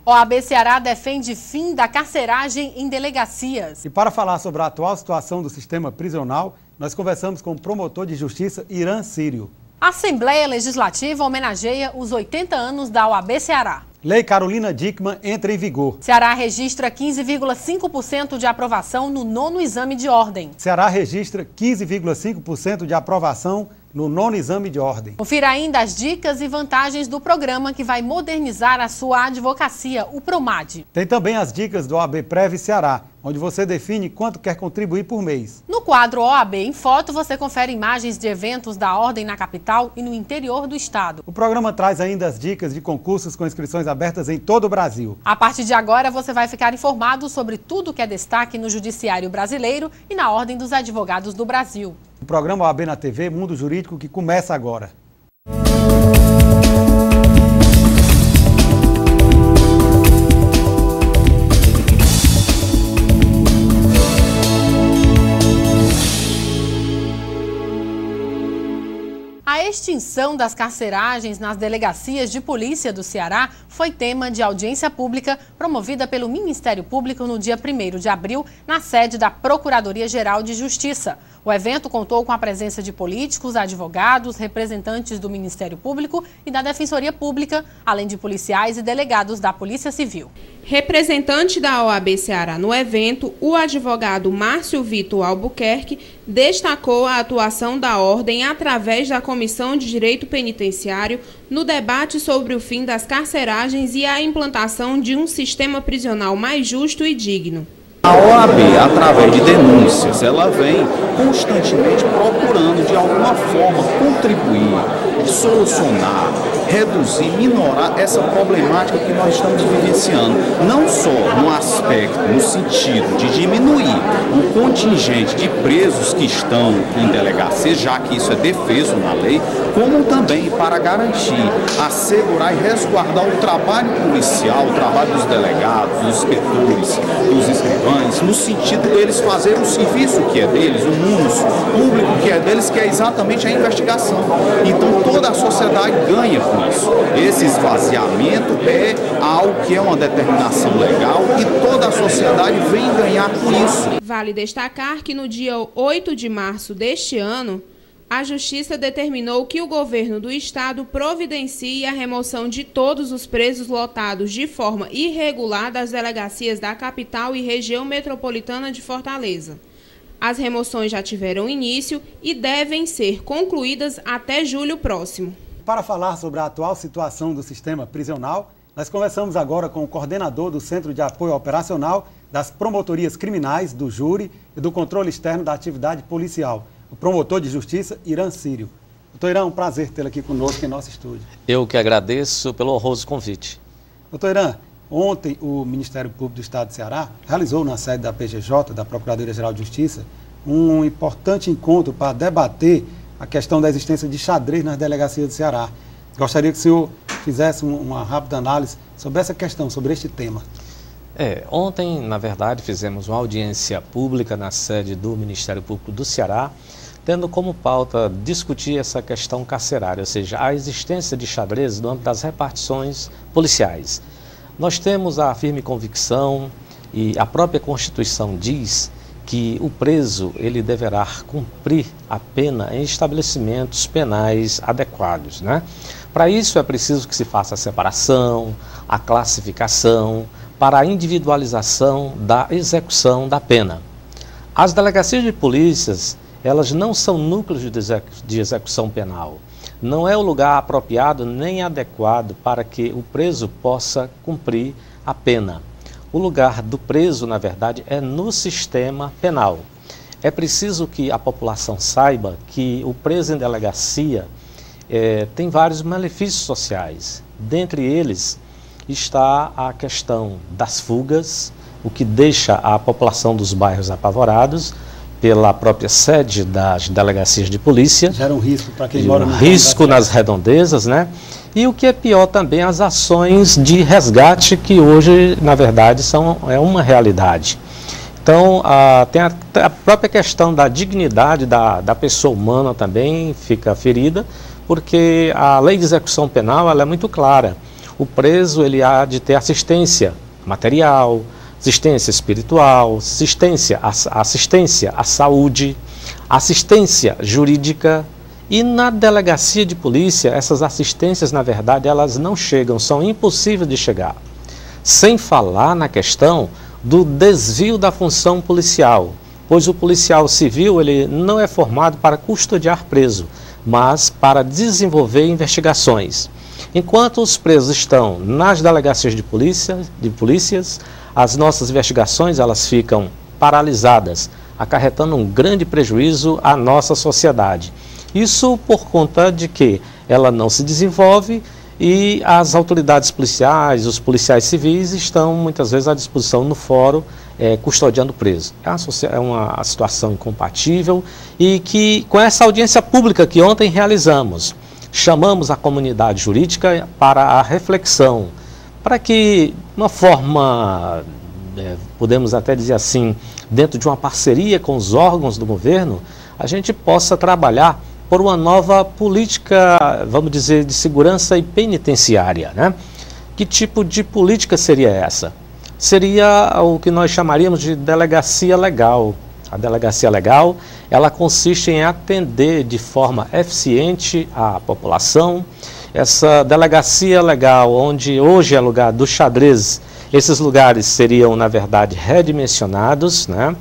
OAB Ceará defende fim da carceragem em delegacias. E para falar sobre a atual situação do sistema prisional, nós conversamos com o promotor de justiça Irã Sírio. A Assembleia Legislativa homenageia os 80 anos da OAB Ceará. Lei Carolina Dickmann entra em vigor. Ceará registra 15,5% de aprovação no 9º exame de ordem. Ceará registra 15,5% de aprovação no 9º exame de ordem. Confira ainda as dicas e vantagens do programa que vai modernizar a sua advocacia, o PROMAD. Tem também as dicas do OAB Prev Ceará, onde você define quanto quer contribuir por mês. No quadro OAB em Foto, você confere imagens de eventos da ordem na capital e no interior do estado. O programa traz ainda as dicas de concursos com inscrições abertas em todo o Brasil. A partir de agora, você vai ficar informado sobre tudo que é destaque no judiciário brasileiro e na Ordem dos Advogados do Brasil. O programa OAB na TV, Mundo Jurídico, que começa agora. A extinção das carceragens nas delegacias de polícia do Ceará foi tema de audiência pública promovida pelo Ministério Público no dia 1º de abril, na sede da Procuradoria-Geral de Justiça. O evento contou com a presença de políticos, advogados, representantes do Ministério Público e da Defensoria Pública, além de policiais e delegados da Polícia Civil. Representante da OAB Ceará no evento, o advogado Márcio Vitor Albuquerque destacou a atuação da ordem através da Comissão de Direito Penitenciário no debate sobre o fim das carceragens e a implantação de um sistema prisional mais justo e digno. A OAB, através de denúncias, ela vem constantemente procurando, de alguma forma, contribuir, solucionar, reduzir, minorar essa problemática que nós estamos vivenciando. Não só no aspecto, no sentido de diminuir o contingente de presos que estão em delegacia, já que isso é defeso na lei, como também para garantir, assegurar e resguardar o trabalho policial, o trabalho dos delegados, dos inspetores, dos escrivães, no sentido deles fazerem o serviço que é deles, o munus público que é deles, que é exatamente a investigação. Então toda a sociedade ganha com isso. Esse esvaziamento é algo que é uma determinação legal e toda a sociedade vem ganhar com isso. Vale destacar que no dia 8 de março deste ano, a Justiça determinou que o governo do estado providencie a remoção de todos os presos lotados de forma irregular das delegacias da capital e região metropolitana de Fortaleza. As remoções já tiveram início e devem ser concluídas até julho próximo. Para falar sobre a atual situação do sistema prisional, nós conversamos agora com o coordenador do Centro de Apoio Operacional das Promotorias Criminais, do Júri e do Controle Externo da Atividade Policial, o promotor de justiça, Irã Sírio. Doutor Irã, um prazer tê-lo aqui conosco em nosso estúdio. Eu que agradeço pelo honroso convite. Doutor Irã, ontem o Ministério Público do Estado de Ceará realizou na sede da PGJ, da Procuradoria-Geral de Justiça, um importante encontro para debater a questão da existência de xadrez nas delegacias do Ceará. Gostaria que o senhor fizesse uma rápida análise sobre essa questão, sobre este tema. Ontem, na verdade, fizemos uma audiência pública na sede do Ministério Público do Ceará, tendo como pauta discutir essa questão carcerária, ou seja, a existência de xadrez no âmbito das repartições policiais. Nós temos a firme convicção, e a própria Constituição diz que o preso ele deverá cumprir a pena em estabelecimentos penais adequados, né? Para isso é preciso que se faça a separação, a classificação, para a individualização da execução da pena. As delegacias de polícias, elas não são núcleos de execução penal. Não é o lugar apropriado nem adequado para que o preso possa cumprir a pena. O lugar do preso, na verdade, é no sistema penal. É preciso que a população saiba que o preso em delegacia tem vários malefícios sociais. Dentre eles está a questão das fugas, o que deixa a população dos bairros apavorados pela própria sede das delegacias de polícia. Gera um risco para quem mora no risco nas redondezas, né? E o que é pior também, as ações de resgate que hoje, na verdade, é uma realidade. Então, tem a própria questão da dignidade da pessoa humana também fica ferida, porque a lei de execução penal ela é muito clara. o preso ele há de ter assistência material, assistência espiritual, assistência à saúde, assistência jurídica. E na delegacia de polícia, essas assistências, na verdade, elas não chegam, são impossíveis de chegar. Sem falar na questão do desvio da função policial, pois o policial civil ele não é formado para custodiar preso, mas para desenvolver investigações. Enquanto os presos estão nas delegacias de polícias, as nossas investigações elas ficam paralisadas, acarretando um grande prejuízo à nossa sociedade. Isso por conta de que ela não se desenvolve e as autoridades policiais, os policiais civis estão muitas vezes à disposição no fórum custodiando o preso. É uma situação incompatível e que com essa audiência pública que ontem realizamos, chamamos a comunidade jurídica para a reflexão, para que, de uma forma, podemos até dizer assim, dentro de uma parceria com os órgãos do governo, a gente possa trabalhar por uma nova política, vamos dizer, de segurança e penitenciária, né? Que tipo de política seria essa? Seria o que nós chamaríamos de delegacia legal. A delegacia legal, ela consiste em atender de forma eficiente a população. Essa delegacia legal, onde hoje é lugar do xadrez, esses lugares seriam, na verdade, redimensionados, né?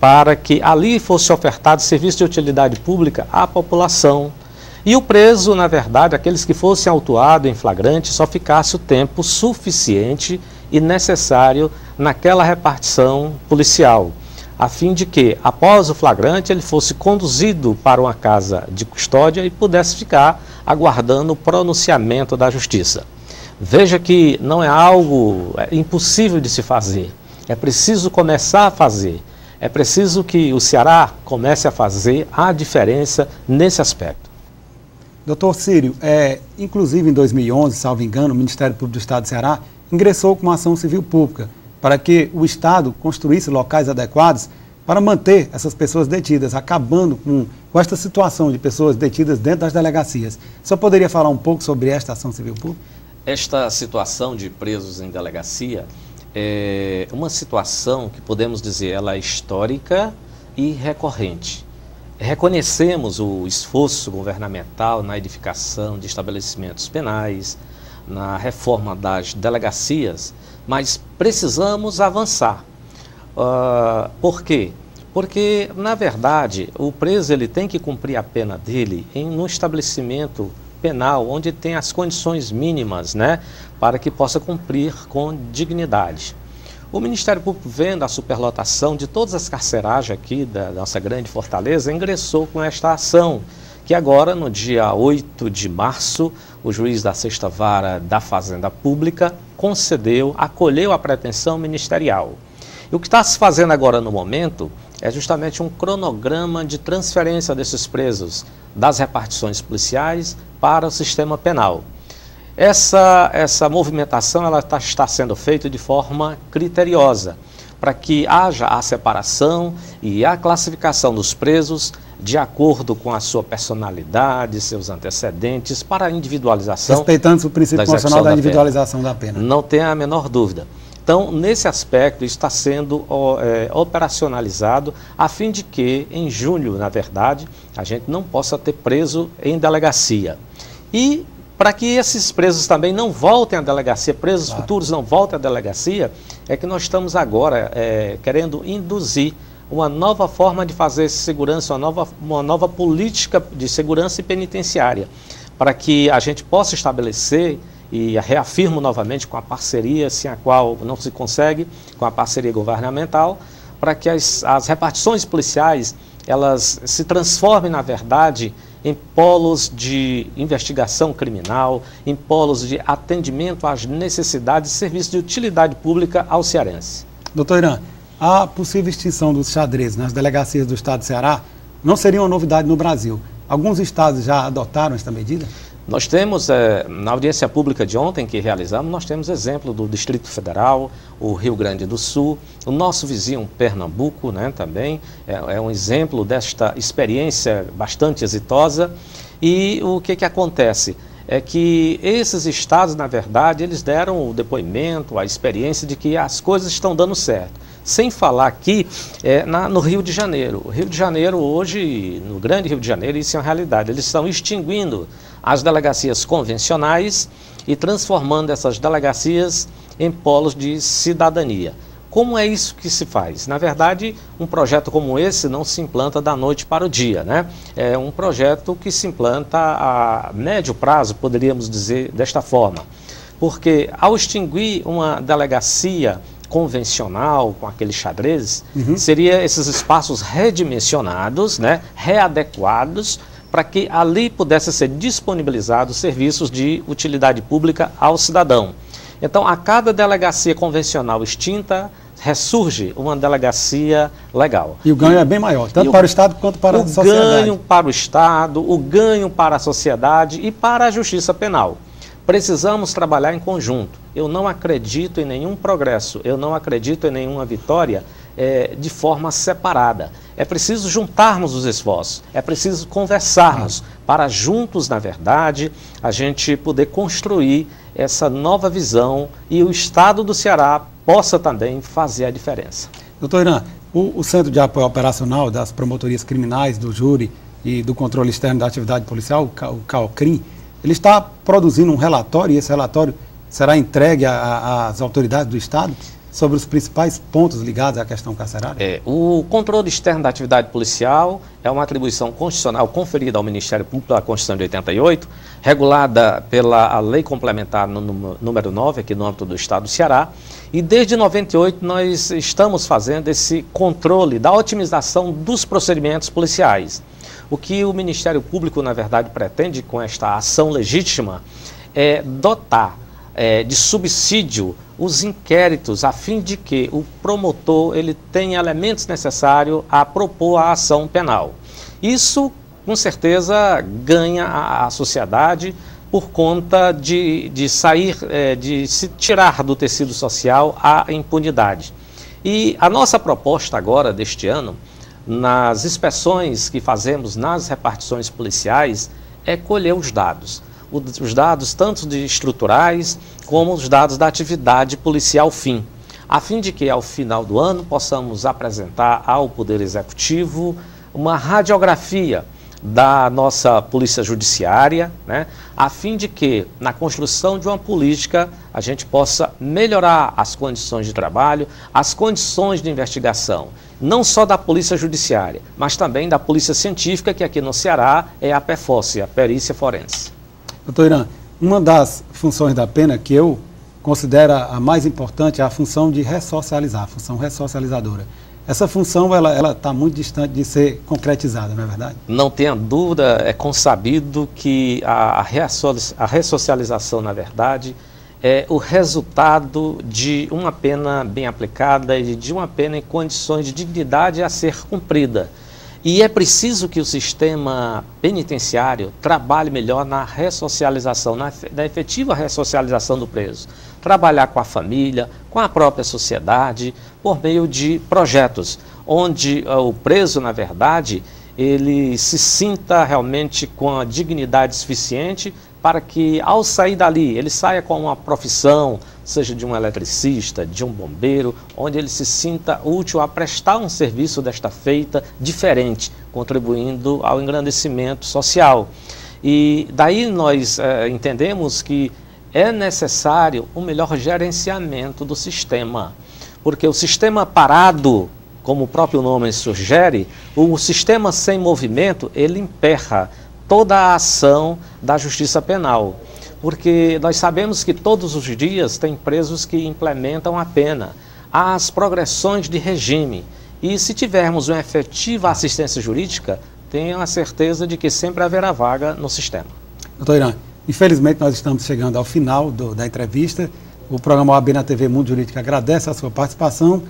Para que ali fosse ofertado serviço de utilidade pública à população. E o preso, na verdade, aqueles que fossem autuados em flagrante, só ficasse o tempo suficiente e necessário naquela repartição policial, a fim de que, após o flagrante, ele fosse conduzido para uma casa de custódia e pudesse ficar aguardando o pronunciamento da justiça. Veja que não é algo impossível de se fazer, é preciso começar a fazer. É preciso que o Ceará comece a fazer a diferença nesse aspecto. Doutor Círio, inclusive em 2011, salvo engano, o Ministério Público do Estado do Ceará ingressou com uma ação civil pública para que o Estado construísse locais adequados para manter essas pessoas detidas, acabando com esta situação de pessoas detidas dentro das delegacias. O senhor poderia falar um pouco sobre esta ação civil pública? Esta situação de presos em delegacia é uma situação que podemos dizer ela é histórica e recorrente. Reconhecemos o esforço governamental na edificação de estabelecimentos penais, na reforma das delegacias, mas precisamos avançar. Por quê? Porque, na verdade, o preso ele tem que cumprir a pena dele em um estabelecimento penal, onde tem as condições mínimas, né, para que possa cumprir com dignidade. O Ministério Público, vendo a superlotação de todas as carceragens aqui da nossa grande Fortaleza, ingressou com esta ação, que agora, no dia 8 de março, o juiz da 6ª Vara da Fazenda Pública acolheu a pretensão ministerial. E o que está se fazendo agora no momento é justamente um cronograma de transferência desses presos das repartições policiais para o sistema penal. Essa movimentação ela está sendo feita de forma criteriosa, para que haja a separação e a classificação dos presos de acordo com a sua personalidade, seus antecedentes, para a individualização. Respeitando o princípio constitucional da individualização da pena. Não tem a menor dúvida. Então, nesse aspecto, isso está sendo operacionalizado a fim de que, em junho, na verdade, a gente não possa ter preso em delegacia. E para que esses presos também não voltem à delegacia, presos futuros não voltem à delegacia, é que nós estamos agora querendo induzir uma nova forma de fazer segurança, uma nova política de segurança e penitenciária, para que a gente possa estabelecer, e reafirmo novamente com a parceria, sem a qual não se consegue, com a parceria governamental, para que as repartições policiais elas se transformem, na verdade, em polos de investigação criminal, em polos de atendimento às necessidades de serviço de utilidade pública ao cearense. Doutor Irã, a possível extinção dos xadrez nas delegacias do Estado do Ceará não seria uma novidade no Brasil. Alguns estados já adotaram esta medida? Nós temos, na audiência pública de ontem que realizamos, nós temos exemplo do Distrito Federal, o Rio Grande do Sul, o nosso vizinho Pernambuco, né, também é um exemplo desta experiência bastante exitosa. E o que acontece? é que esses estados, na verdade, eles deram o depoimento, a experiência de que as coisas estão dando certo. Sem falar aqui no Rio de Janeiro. O Rio de Janeiro hoje, no grande Rio de Janeiro, isso é uma realidade. Eles estão extinguindo as delegacias convencionais e transformando essas delegacias em polos de cidadania. Como é isso que se faz? Na verdade, um projeto como esse não se implanta da noite para o dia, né? É um projeto que se implanta a médio prazo, poderíamos dizer desta forma. Porque ao extinguir uma delegacia convencional, com aqueles xadrezes, seria esses espaços redimensionados, né, readequados, para que ali pudessem ser disponibilizados serviços de utilidade pública ao cidadão. Então, a cada delegacia convencional extinta, ressurge uma delegacia legal. E o ganho é bem maior, tanto para o Estado quanto para a sociedade. O ganho para o Estado, o ganho para a sociedade e para a justiça penal. Precisamos trabalhar em conjunto. Eu não acredito em nenhum progresso, eu não acredito em nenhuma vitória de forma separada. É preciso juntarmos os esforços, é preciso conversarmos para juntos, na verdade, a gente poder construir essa nova visão e o Estado do Ceará possa também fazer a diferença. Doutor Irã, o Centro de Apoio Operacional das Promotorias Criminais, do Júri e do Controle Externo da Atividade Policial, o CAOCRIM, ele está produzindo um relatório, e esse relatório será entregue às autoridades do Estado sobre os principais pontos ligados à questão carcerária? O controle externo da atividade policial é uma atribuição constitucional conferida ao Ministério Público pela Constituição de 88, regulada pela Lei Complementar número 9, aqui no âmbito do Estado do Ceará, e desde 98 nós estamos fazendo esse controle da otimização dos procedimentos policiais. O que o Ministério Público, na verdade, pretende com esta ação legítima é dotar de subsídio os inquéritos, a fim de que o promotor ele tenha elementos necessários a propor a ação penal. Isso, com certeza, ganha a sociedade por conta de se tirar do tecido social a impunidade. E a nossa proposta agora, deste ano, nas inspeções que fazemos nas repartições policiais, é colher os dados. Os dados tanto de estruturais como os dados da atividade policial fim, a fim de que ao final do ano possamos apresentar ao Poder Executivo uma radiografia da nossa Polícia Judiciária, né, a fim de que na construção de uma política a gente possa melhorar as condições de trabalho, as condições de investigação, não só da Polícia Judiciária, mas também da Polícia Científica, que aqui no Ceará é a PEFOSSE, a Perícia Forense. Doutor Irã, uma das funções da pena que eu considero a mais importante é a função de ressocializar, a função ressocializadora. Essa função ela está muito distante de ser concretizada, não é verdade? Não tenha dúvida, é consabido que a ressocialização, na verdade, é o resultado de uma pena bem aplicada e de uma pena em condições de dignidade a ser cumprida. E é preciso que o sistema penitenciário trabalhe melhor na ressocialização, na efetiva ressocialização do preso. Trabalhar com a família, com a própria sociedade, por meio de projetos, onde o preso, na verdade, ele se sinta realmente com a dignidade suficiente para que, ao sair dali, ele saia com uma profissão, seja de um eletricista, de um bombeiro, onde ele se sinta útil a prestar um serviço desta feita diferente, contribuindo ao engrandecimento social. E daí nós entendemos que é necessário um melhor gerenciamento do sistema, porque o sistema parado, como o próprio nome sugere, o sistema sem movimento, ele emperra toda a ação da justiça penal, porque nós sabemos que todos os dias tem presos que implementam a pena, há as progressões de regime, e se tivermos uma efetiva assistência jurídica, tenho a certeza de que sempre haverá vaga no sistema. Doutor Irã, infelizmente nós estamos chegando ao final da entrevista. O programa OAB na TV Mundo Jurídico agradece a sua participação,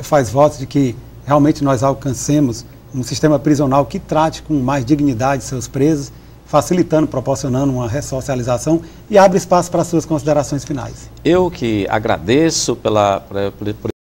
faz votos de que realmente nós alcancemos um sistema prisional que trate com mais dignidade seus presos, facilitando, proporcionando uma ressocialização, e abre espaço para as suas considerações finais. Eu que agradeço por